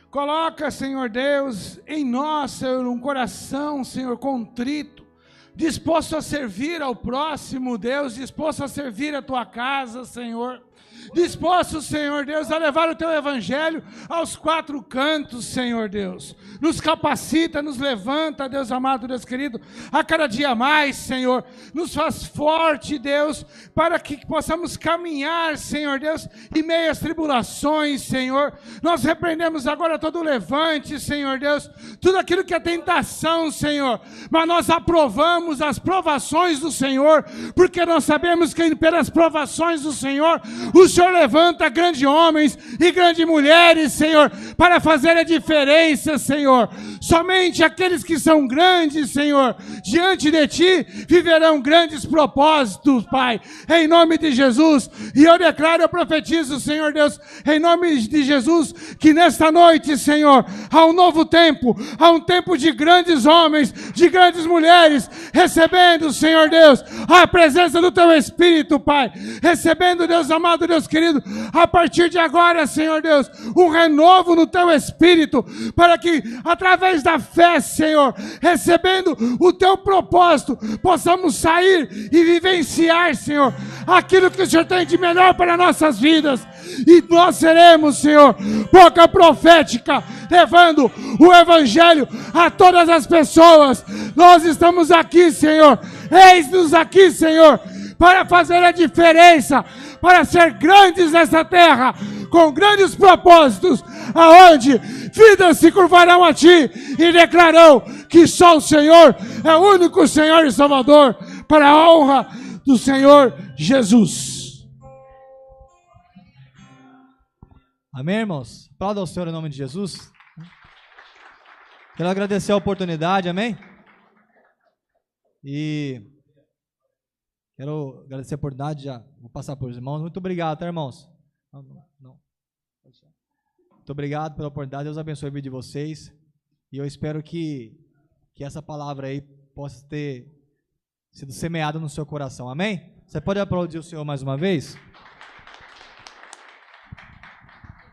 Coloca, Senhor Deus, em nós, Senhor, um coração, Senhor, contrito, disposto a servir ao próximo, Deus, disposto a servir a Tua casa, Senhor. Disposto, Senhor Deus, a levar o Teu Evangelho aos quatro cantos, Senhor Deus. Nos capacita, nos levanta, Deus amado, Deus querido, a cada dia mais, Senhor. Nos faz forte, Deus, para que possamos caminhar, Senhor Deus, em meio às tribulações, Senhor. Nós repreendemos agora todo o levante, Senhor Deus, tudo aquilo que é tentação, Senhor. Mas nós aprovamos as provações do Senhor, porque nós sabemos que pelas provações do Senhor, o Senhor levanta grandes homens e grandes mulheres, Senhor, para fazer a diferença, Senhor. Somente aqueles que são grandes, Senhor, diante de Ti, viverão grandes propósitos, Pai, em nome de Jesus. E eu declaro, eu profetizo, Senhor Deus, em nome de Jesus, que nesta noite, Senhor, há um novo tempo, há um tempo de grandes homens, de grandes mulheres, recebendo, Senhor Deus, a presença do Teu Espírito, Pai, recebendo, Deus amado, Deus querido, a partir de agora, Senhor Deus, um renovo no Teu Espírito, para que através da fé, Senhor, recebendo o Teu propósito, possamos sair e vivenciar, Senhor, aquilo que o Senhor tem de melhor para nossas vidas. E nós seremos, Senhor, boca profética, levando o Evangelho a todas as pessoas. Nós estamos aqui, Senhor, eis-nos aqui, Senhor, para fazer a diferença, para ser grandes nessa terra, com grandes propósitos, aonde vidas se curvarão a Ti e declararão que só o Senhor é o único Senhor e Salvador, para a honra do Senhor Jesus. Amém, irmãos? Aplauda ao Senhor em nome de Jesus. Quero agradecer a oportunidade, amém? E quero agradecer a oportunidade, já vou passar por os irmãos. Muito obrigado, tá, irmãos? Não. Muito obrigado pela oportunidade, Deus abençoe a vida de vocês. E eu espero que essa palavra aí possa ter sido semeada no seu coração, amém? Você pode aplaudir o Senhor mais uma vez?